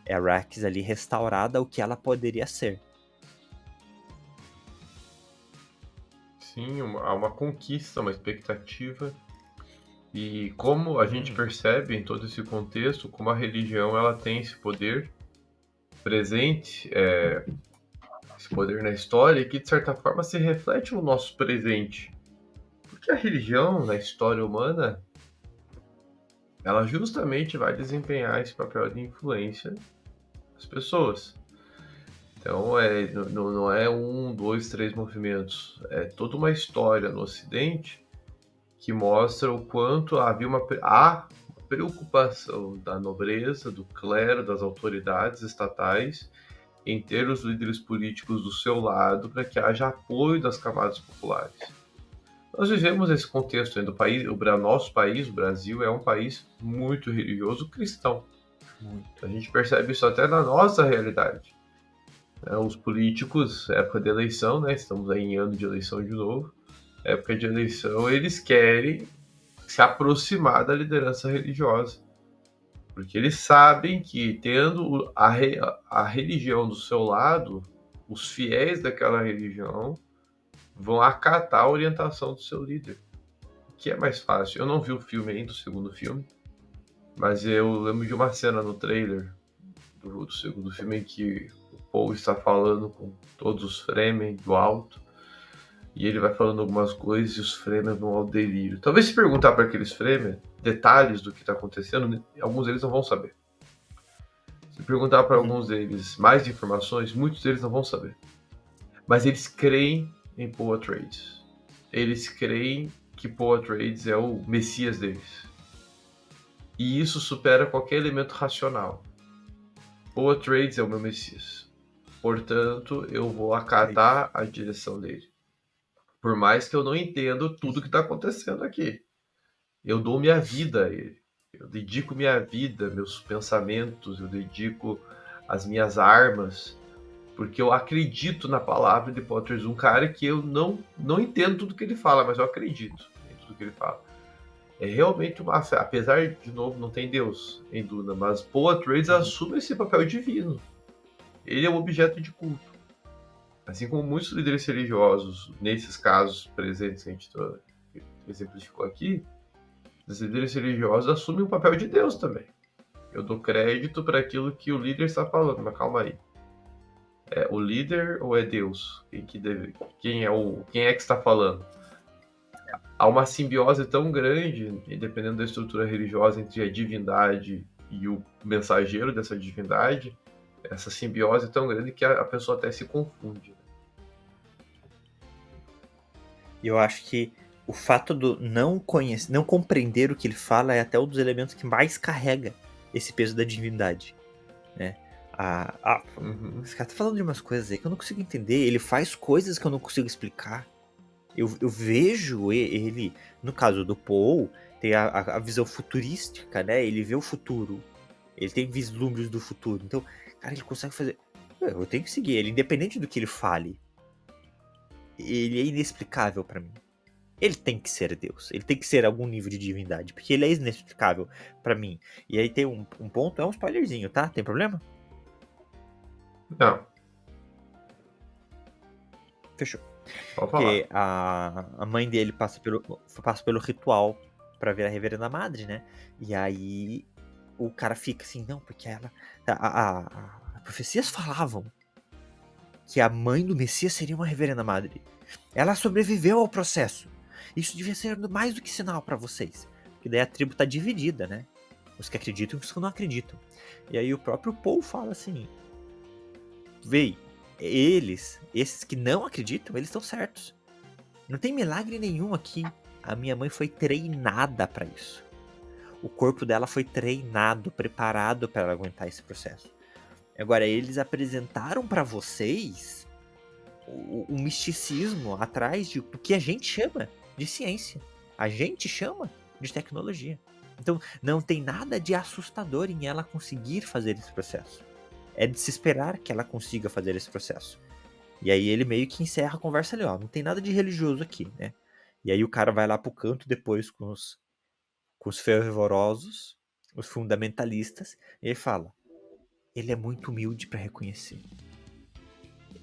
é Arrakis ali restaurada ao que ela poderia ser. Sim, há uma conquista, uma expectativa. E como a gente percebe em todo esse contexto, como a religião ela tem esse poder presente, esse poder na história, que de certa forma se reflete no nosso presente. Porque a religião na história humana, ela justamente vai desempenhar esse papel de influência das pessoas. Então, não é 1, 2, 3 movimentos. É toda uma história no Ocidente que mostra o quanto havia uma preocupação da nobreza, do clero, das autoridades estatais em ter os líderes políticos do seu lado para que haja apoio das camadas populares. Nós vivemos esse contexto do país, nosso país, o Brasil, é um país muito religioso cristão. Muito. A gente percebe isso até na nossa realidade. Os políticos, época de eleição, né? Estamos aí em ano de eleição de novo. Época de eleição, eles querem se aproximar da liderança religiosa. Porque eles sabem que, tendo a religião do seu lado, os fiéis daquela religião vão acatar a orientação do seu líder. O que é mais fácil? Eu não vi o filme ainda, o segundo filme, mas eu lembro de uma cena no trailer do segundo filme em que o Paul está falando com todos os Fremen do alto, e ele vai falando algumas coisas e os Fremen vão ao delírio. Talvez se perguntar para aqueles Fremen detalhes do que está acontecendo, alguns deles não vão saber. Se perguntar para alguns deles mais informações, muitos deles não vão saber. Mas eles creem em Paul Atreides. Eles creem que Paul Atreides é o Messias deles. E isso supera qualquer elemento racional. Paul Atreides é o meu Messias. Portanto, eu vou acatar a direção dele. Por mais que eu não entenda tudo que está acontecendo aqui. Eu dou minha vida a ele. Eu dedico minha vida, meus pensamentos, eu dedico as minhas armas, porque eu acredito na palavra de Paul Atreides, um cara que eu não entendo tudo que ele fala, mas eu acredito em tudo que ele fala. É realmente uma fé, apesar, de novo, não tem Deus em Duna, mas Paul Atreides assume esse papel divino. Ele é um objeto de culto. Assim como muitos líderes religiosos, nesses casos presentes que a gente exemplificou aqui, os líderes religiosos assumem o papel de Deus também. Eu dou crédito para aquilo que o líder está falando, mas calma aí. É o líder ou é Deus? Quem é que está falando? Há uma simbiose tão grande, dependendo da estrutura religiosa, entre a divindade e o mensageiro dessa divindade, essa simbiose é tão grande que a pessoa até se confunde. E eu acho que o fato do não compreender o que ele fala é até um dos elementos que mais carrega esse peso da divindade, né? Esse cara tá falando de umas coisas aí que eu não consigo entender. Ele faz coisas que eu não consigo explicar. Eu vejo ele, no caso do Paul, tem a visão futurística, né? Ele vê o futuro. Ele tem vislumbres do futuro. Então, cara, ele consegue fazer... Eu tenho que seguir ele, independente do que ele fale. Ele é inexplicável pra mim. Ele tem que ser Deus. Ele tem que ser algum nível de divindade. Porque ele é inexplicável pra mim. E aí tem um ponto, é um spoilerzinho, tá? Tem problema? Não. Fechou. Pode falar. Porque a mãe dele passa pelo ritual pra virar reverenda madre, né? E aí o cara fica assim, não, porque ela... As profecias falavam que a mãe do Messias seria uma reverenda madre. Ela sobreviveu ao processo. Isso devia ser mais do que sinal pra vocês. Porque daí a tribo tá dividida, né? Os que acreditam e os que não acreditam. E aí o próprio Paul fala assim... Véi, esses que não acreditam, eles estão certos. Não tem milagre nenhum aqui. A minha mãe foi treinada pra isso. O corpo dela foi treinado, preparado para ela aguentar esse processo. Agora, eles apresentaram pra vocês o misticismo atrás do que a gente chama de ciência. A gente chama de tecnologia. Então, não tem nada de assustador em ela conseguir fazer esse processo. É de se esperar que ela consiga fazer esse processo. E aí ele meio que encerra a conversa ali, ó. Não tem nada de religioso aqui, né? E aí o cara vai lá pro canto depois com os fervorosos, os fundamentalistas, e ele fala: ele é muito humilde pra reconhecer.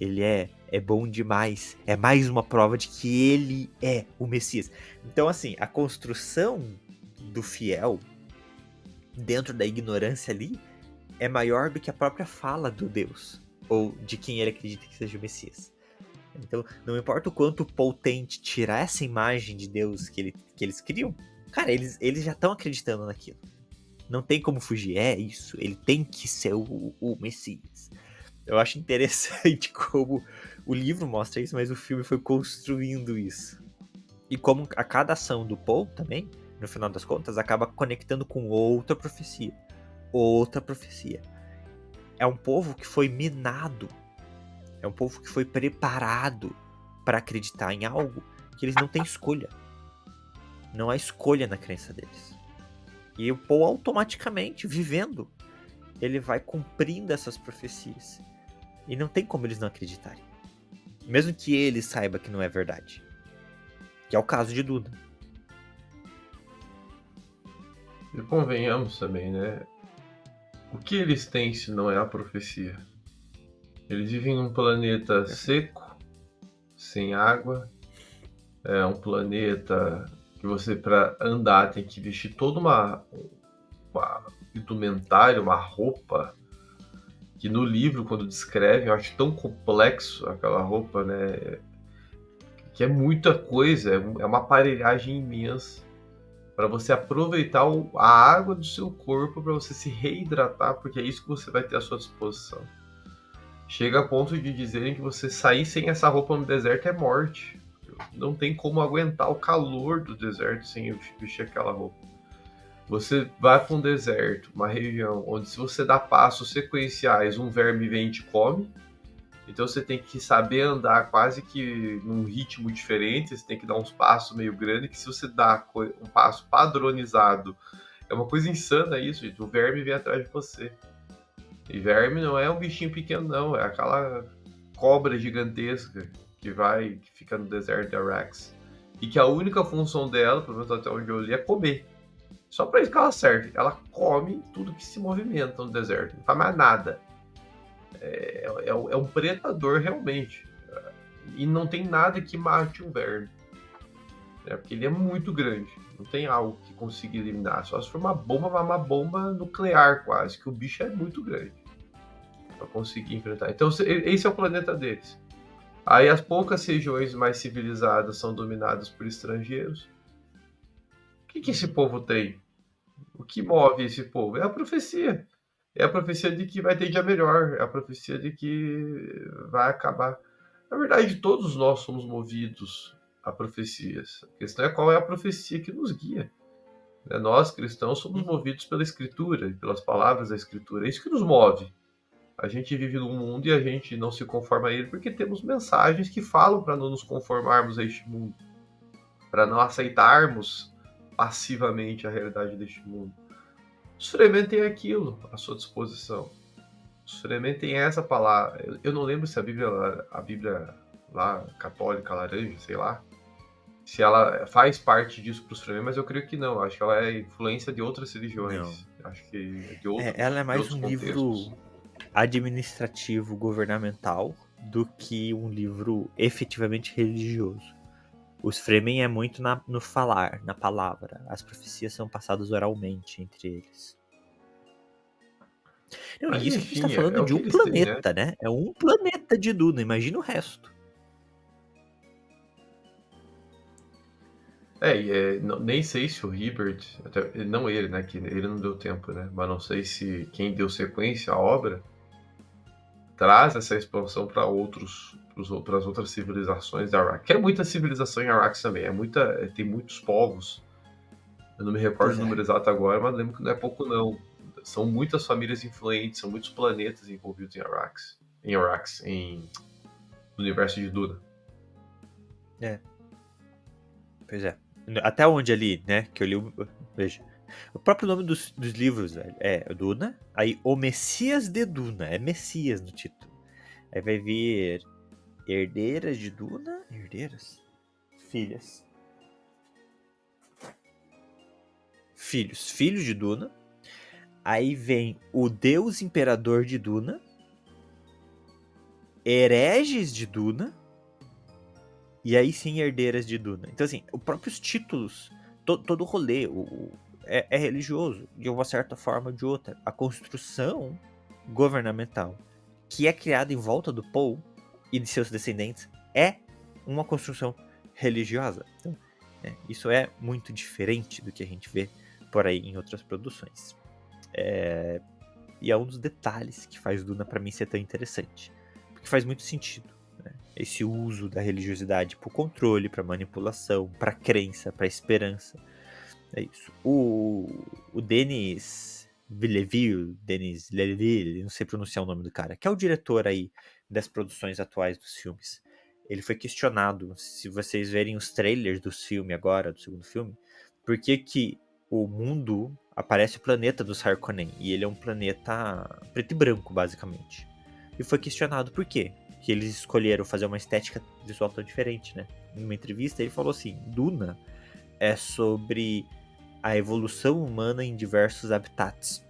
Ele é bom demais. É mais uma prova de que ele é o Messias. Então, assim, a construção do fiel dentro da ignorância ali é maior do que a própria fala do Deus, ou de quem ele acredita que seja o Messias. Então, não importa o quanto o Paul tente tirar essa imagem de Deus que eles criam, cara, eles já estão acreditando naquilo. Não tem como fugir, é isso, ele tem que ser o Messias. Eu acho interessante como o livro mostra isso, mas o filme foi construindo isso. E como a cada ação do Paul também, no final das contas, acaba conectando com outra profecia. Outra profecia. É um povo que foi minado. É um povo que foi preparado para acreditar em algo que eles não têm escolha. Não há escolha na crença deles. E o Paul automaticamente, vivendo, ele vai cumprindo essas profecias. E não tem como eles não acreditarem. Mesmo que ele saiba que não é verdade. Que é o caso de Duna. E convenhamos também, né? O que eles têm se não é a profecia? Eles vivem num planeta seco, sem água. É um planeta que você, para andar, tem que vestir toda uma indumentária, uma roupa, que no livro, quando descreve, eu acho tão complexo aquela roupa, né? Que é muita coisa, é uma aparelhagem imensa para você aproveitar a água do seu corpo, para você se reidratar, porque é isso que você vai ter à sua disposição. Chega a ponto de dizerem que você sair sem essa roupa no deserto é morte. Não tem como aguentar o calor do deserto sem vestir aquela roupa. Você vai para um deserto, uma região onde, se você dá passos sequenciais, um verme vem e te come. Então você tem que saber andar quase que num ritmo diferente, você tem que dar uns passos meio grandes, que se você dá um passo padronizado, é uma coisa insana isso, gente. O verme vem atrás de você. E verme não é um bichinho pequeno, não, é aquela cobra gigantesca que fica no deserto de Arax. E que a única função dela, pelo menos até onde eu li, é comer. Só para isso que ela serve. Ela come tudo que se movimenta no deserto, não faz mais nada. É um predador realmente. E não tem nada que mate um verme. Porque ele é muito grande. Não tem algo que consiga eliminar. Só se for uma bomba nuclear quase, que o bicho é muito grande para conseguir enfrentar. Então esse é o planeta deles. Aí as poucas regiões mais civilizadas são dominadas por estrangeiros. O que esse povo tem? O que move esse povo? É a profecia. É a profecia de que vai ter dia melhor. É a profecia de que vai acabar. Na verdade, todos nós somos movidos a profecias. A questão é qual é a profecia que nos guia. Nós, cristãos, somos movidos pela Escritura, pelas palavras da Escritura. É isso que nos move. A gente vive num mundo e a gente não se conforma a ele porque temos mensagens que falam para não nos conformarmos a este mundo, para não aceitarmos passivamente a realidade deste mundo. Os Fremen têm aquilo à sua disposição. Os Fremen têm essa palavra. Eu não lembro se a Bíblia lá, católica, laranja, sei lá, se ela faz parte disso para os Fremen, mas eu creio que não. Acho que ela é influência de outras religiões. Não. Acho que de outros, Ela é mais um contextos. livro administrativo, governamental, do que um livro efetivamente religioso. Os Fremen é muito no falar, na palavra. As profecias são passadas oralmente entre eles. Não, Mas, e isso que a gente tá enfim, falando o de que um eles têm, planeta, né? É um planeta de Duna, imagina o resto. Nem sei se o Hibbert, não ele, né, que ele não deu tempo, né, mas não sei se quem deu sequência à obra traz essa expansão para as outras civilizações da Arax. Que é muita civilização em Arax também, tem muitos povos. Eu não me recordo o número exato agora, mas lembro que não é pouco não. São muitas famílias influentes, são muitos planetas envolvidos em Arax, no universo de Duna. Pois é. Até onde ali, né, que eu li, veja, o próprio nome dos livros, velho, é Duna, aí O Messias de Duna, é Messias no título. Aí vai vir Herdeiras de Duna, Filhos de Duna. Aí vem o Deus Imperador de Duna, Hereges de Duna, e aí sim Herdeiras de Duna. Então assim, os próprios títulos, todo o rolê é religioso, de uma certa forma ou de outra. A construção governamental que é criada em volta do Paul e de seus descendentes é uma construção religiosa. Então, isso é muito diferente do que a gente vê por aí em outras produções. E é um dos detalhes que faz Duna pra mim ser tão interessante. Porque faz muito sentido, né? Esse uso da religiosidade pro controle, pra manipulação, pra crença, pra esperança. É isso. O Denis Villeneuve, não sei pronunciar o nome do cara, que é o diretor aí das produções atuais dos filmes. Ele foi questionado, se vocês verem os trailers do filme agora, do segundo filme, por que o mundo aparece o planeta dos Harkonnen, e ele é um planeta preto e branco, basicamente. E foi questionado por quê que eles escolheram fazer uma estética visual tão diferente, né? Numa entrevista ele falou assim, Duna é sobre a evolução humana em diversos habitats.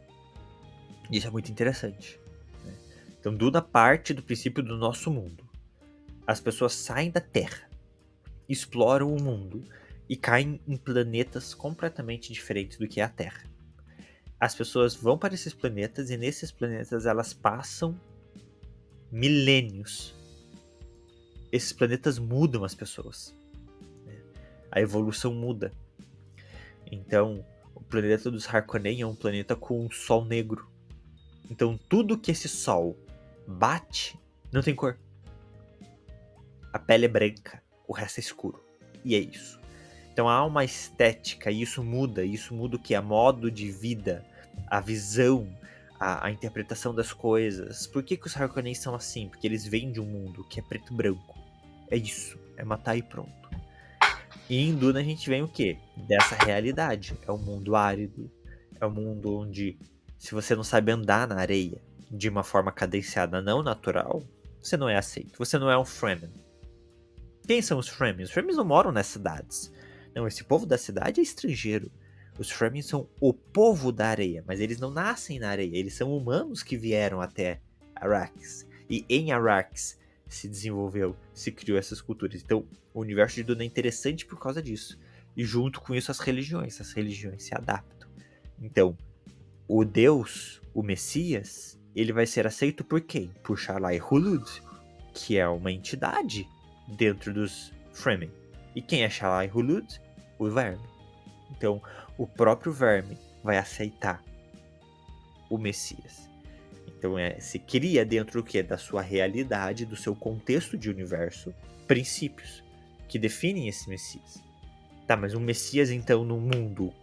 Isso é muito interessante, né? Então Duna parte do princípio do nosso mundo. As pessoas saem da Terra, exploram o mundo e caem em planetas completamente diferentes do que é a Terra. As pessoas vão para esses planetas e nesses planetas elas passam milênios. Esses planetas mudam as pessoas, né? A evolução muda. Então, o planeta dos Harkonnen é um planeta com um sol negro. Então, tudo que esse sol bate não tem cor. A pele é branca, o resto é escuro. E é isso. Então há uma estética, e isso muda o que? A modo de vida, a visão, a interpretação das coisas. Por que os Harkonnens são assim? Porque eles vêm de um mundo que é preto e branco. É isso, é matar e pronto. E em Duna a gente vem o quê? Dessa realidade. É um mundo árido, é um mundo onde, se você não sabe andar na areia de uma forma cadenciada não natural, você não é aceito, você não é um Fremen. Quem são os Fremen? Os Fremen não moram nas cidades. Não, esse povo da cidade é estrangeiro. Os Fremen são o povo da areia, mas eles não nascem na areia. Eles são humanos que vieram até Arrakis. E em Arrakis se desenvolveu, se criou essas culturas. Então, o universo de Duna é interessante por causa disso. E junto com isso as religiões se adaptam. Então, o Deus, o Messias, ele vai ser aceito por quem? Por Shalai Hulud, que é uma entidade dentro dos Fremen. E quem é Shalai Hulud? O Verme. Então, o próprio Verme vai aceitar o Messias. Então, se cria dentro do quê? Da sua realidade, do seu contexto de universo, princípios que definem esse Messias. Tá, mas um Messias, então, no mundo,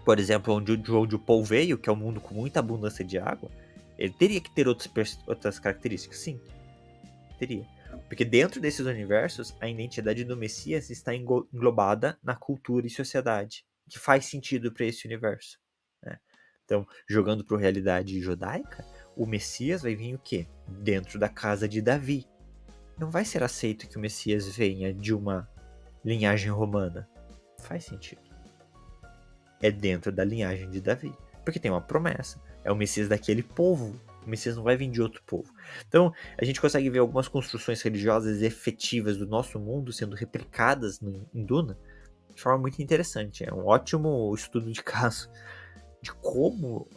por exemplo, onde o Paul veio, que é um mundo com muita abundância de água, ele teria que ter outras características? Sim, teria. Porque dentro desses universos, a identidade do Messias está englobada na cultura e sociedade, que faz sentido para esse universo. Né? Então, jogando para a realidade judaica, o Messias vai vir o quê? Dentro da casa de Davi. Não vai ser aceito que o Messias venha de uma linhagem romana. Faz sentido. É dentro da linhagem de Davi. Porque tem uma promessa. É o Messias daquele povo. O Messias não vai vir de outro povo. Então, a gente consegue ver algumas construções religiosas efetivas do nosso mundo sendo replicadas em Duna de forma muito interessante. É um ótimo estudo de caso de como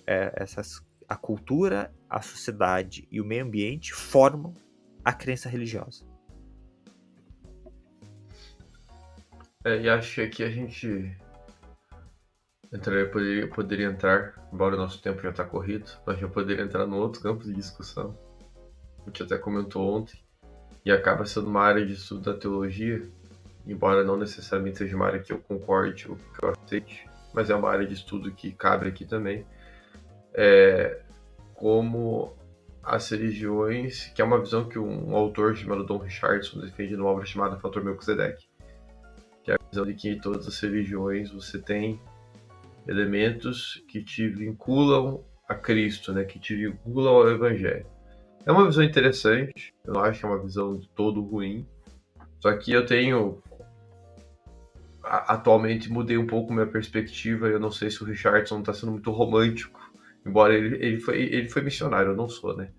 a cultura, a sociedade e o meio ambiente formam a crença religiosa. E acho que aqui a gente poderia entrar, embora o nosso tempo já está corrido, nós já poderia entrar num outro campo de discussão. A gente até comentou ontem, e acaba sendo uma área de estudo da teologia, embora não necessariamente seja uma área que eu concorde ou que eu aceite, mas é uma área de estudo que cabe aqui também, como as religiões, que é uma visão que um autor chamado Don Richardson defende numa obra chamada Fator Melquisedeque, que é a visão de que em todas as religiões você tem elementos que te vinculam a Cristo, né, que te vinculam ao Evangelho. É uma visão interessante, eu não acho que é uma visão de todo ruim, só que eu tenho, atualmente mudei um pouco minha perspectiva, eu não sei se o Richardson está sendo muito romântico, embora ele foi missionário, eu não sou, né,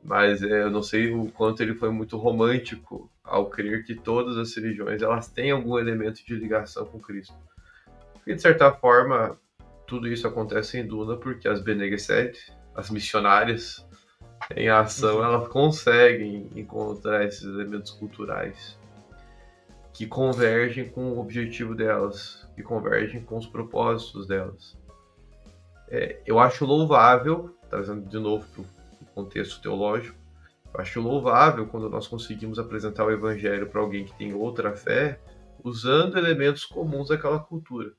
mas eu não sei o quanto ele foi muito romântico ao crer que todas as religiões elas têm algum elemento de ligação com Cristo. Porque, de certa forma, tudo isso acontece em Duna porque as Bene Gesserit, as missionárias em ação, elas conseguem encontrar esses elementos culturais que convergem com o objetivo delas, que convergem com os propósitos delas. Eu acho louvável, trazendo de novo para o contexto teológico, eu acho louvável quando nós conseguimos apresentar o Evangelho para alguém que tem outra fé, usando elementos comuns daquela cultura.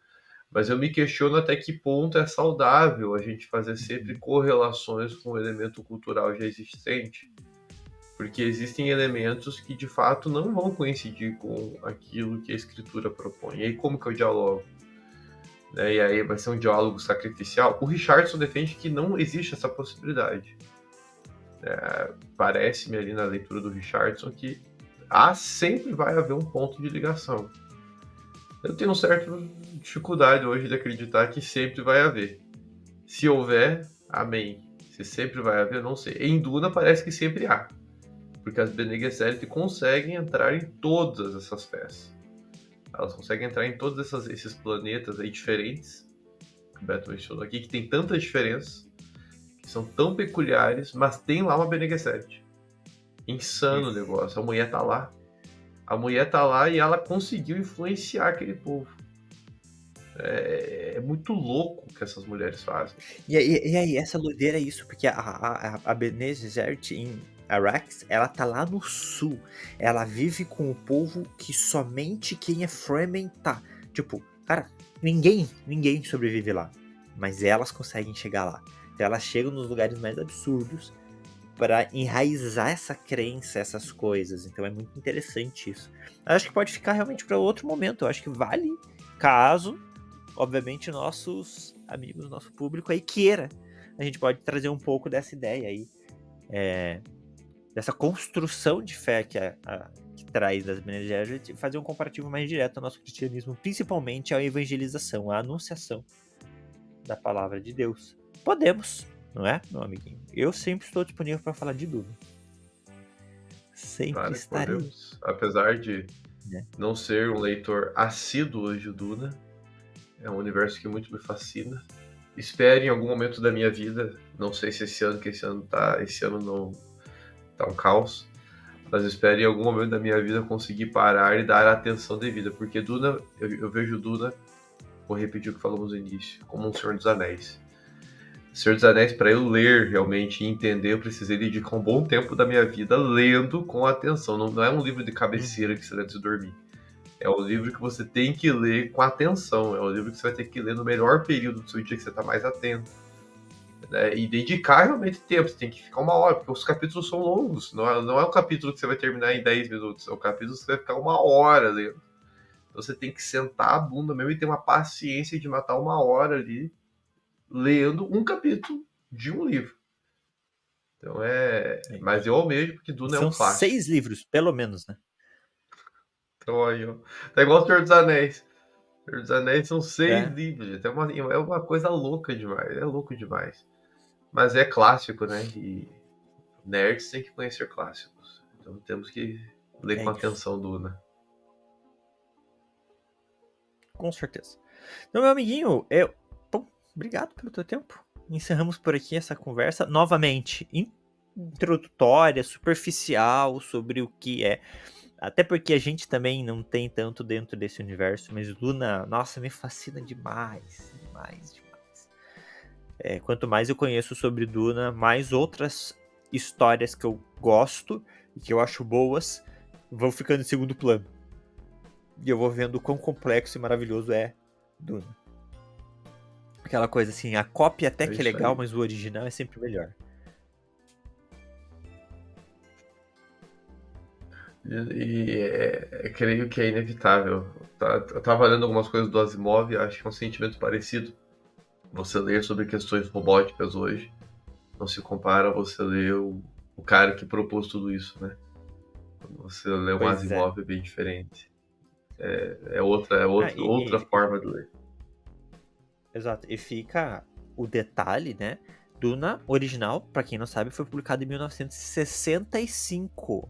Mas eu me questiono até que ponto é saudável a gente fazer sempre correlações com o elemento cultural já existente. Porque existem elementos que de fato não vão coincidir com aquilo que a escritura propõe. E aí como que eu dialogo? E aí vai ser um diálogo sacrificial? O Richardson defende que não existe essa possibilidade. Parece-me ali na leitura do Richardson que sempre vai haver um ponto de ligação. Eu tenho uma certa dificuldade hoje de acreditar que sempre vai haver. Se houver, amém. Se sempre vai haver, eu não sei. Em Duna parece que sempre há. Porque as Bene Gesserit conseguem entrar em todas essas peças. Elas conseguem entrar em todos esses planetas aí diferentes, que o Beto mencionou aqui, que tem tantas diferenças, que são tão peculiares, mas tem lá uma Bene Gesserit. Insano o negócio. A mulher tá lá. A mulher tá lá e ela conseguiu influenciar aquele povo. É muito louco o que essas mulheres fazem. E aí, essa doideira é isso, porque a Bene Gesserit Arrakis, ela tá lá no sul. Ela vive com o povo que somente quem é Fremen tá. Tipo, cara, ninguém sobrevive lá. Mas elas conseguem chegar lá. Então elas chegam nos lugares mais absurdos para enraizar essa crença, essas coisas. Então é muito interessante isso. Eu acho que pode ficar realmente para outro momento. Eu acho que vale, caso, obviamente, nossos amigos, nosso público aí queira. A gente pode trazer um pouco dessa ideia aí, dessa construção de fé que traz das Bene Gesserit, e fazer um comparativo mais direto ao nosso cristianismo, principalmente à evangelização, à anunciação da palavra de Deus. Podemos, não é, meu amiguinho? Eu sempre estou disponível para falar de Duna. Sempre Claro que estarei. podemos. Apesar de É. não ser um leitor assíduo de Duna, é um universo que muito me fascina. Espero em algum momento da minha vida, não sei se esse ano não tá um caos, mas espero em algum momento da minha vida conseguir parar e dar a atenção devida, porque Duna, eu vejo Duna, vou repetir o que falamos no início, como um Senhor dos Anéis. Senhor dos Anéis, para eu ler realmente e entender, eu precisei dedicar um bom tempo da minha vida lendo com atenção. Não é um livro de cabeceira que você lê antes de dormir. É um livro que você tem que ler com atenção. É um livro que você vai ter que ler no melhor período do seu dia, que você está mais atento. Né? E dedicar realmente tempo. Você tem que ficar 1 hora, porque os capítulos são longos. Não é um capítulo que você vai terminar em 10 minutos. É um capítulo que você vai ficar 1 hora lendo. Então você tem que sentar a bunda mesmo e ter uma paciência de matar 1 hora ali lendo um capítulo de um livro. Então Mas eu almejo, porque Duna é um São clássico. 6 livros, pelo menos, né? Então aí, ó. Tá igual o Senhor dos Anéis. O Senhor dos Anéis são 6 livros, gente. É uma coisa louca demais. É louco demais. Mas é clássico, né? E nerds têm que conhecer clássicos. Então temos que ler com isso. atenção Duna. Com certeza. Então, meu amiguinho, bom, obrigado pelo teu tempo. Encerramos por aqui essa conversa, novamente, introdutória, superficial, sobre o que é. Até porque a gente também não tem tanto dentro desse universo, mas Duna, nossa, me fascina demais, demais. Quanto mais eu conheço sobre Duna, mais outras histórias que eu gosto e que eu acho boas vão ficando em segundo plano. E eu vou vendo o quão complexo e maravilhoso é Duna. Aquela coisa assim, a cópia até que é legal, mas o original é sempre melhor. E creio que é inevitável. Eu tava lendo algumas coisas do Asimov e acho que é um sentimento parecido. Você ler sobre questões robóticas hoje não se compara a você ler o cara que propôs tudo isso, né? Quando você lê um Asimov é bem diferente. É outra forma de ler. Exato. E fica o detalhe, né? Duna original, pra quem não sabe, foi publicado em 1965.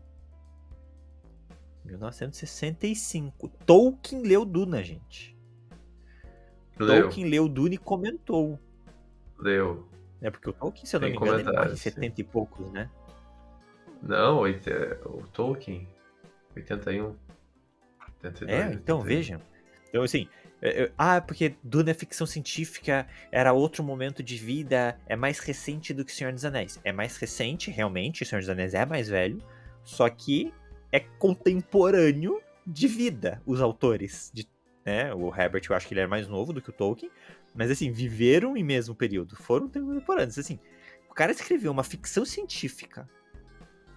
1965. Tolkien leu Duna, gente. Tolkien leu Duna e comentou. Leu. É porque o Tolkien, se eu não me engano, ele morre em 70 e poucos, né? Não, o Tolkien, 81. 82, então 81. vejam. Então, assim, porque Duna é ficção científica, era outro momento de vida, é mais recente do que Senhor dos Anéis. É mais recente, realmente, Senhor dos Anéis é mais velho, só que é contemporâneo de vida, os autores. Né? O Herbert, eu acho que ele era mais novo do que o Tolkien, mas, assim, viveram em mesmo período, foram contemporâneos. Assim, o cara escreveu uma ficção científica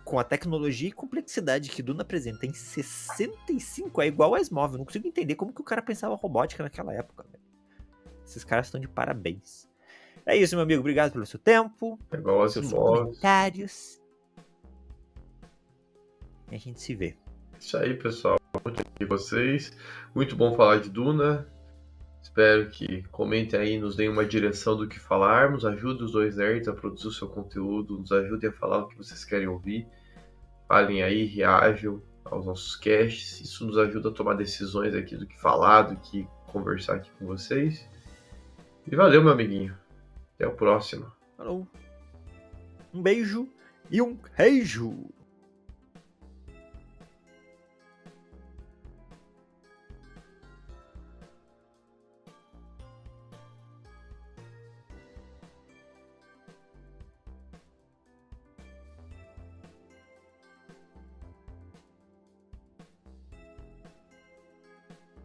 com a tecnologia e complexidade que Duna apresenta em 65, é igual a Asimov. Eu não consigo entender como que o cara pensava robótica naquela época. Véio. Esses caras estão de parabéns. É isso, meu amigo. Obrigado pelo seu tempo, é igual a seus Asimov. comentários. E a gente se vê. Isso aí, pessoal. Muito aqui vocês. Muito bom falar de Duna. Espero que comentem aí, nos deem uma direção do que falarmos, ajude os dois nerds a produzir o seu conteúdo, nos ajudem a falar o que vocês querem ouvir. Falem aí, reajam aos nossos casts. Isso nos ajuda a tomar decisões aqui do que falar, do que conversar aqui com vocês. E valeu, meu amiguinho. Até o próximo. Falou. Um beijo e um queijo.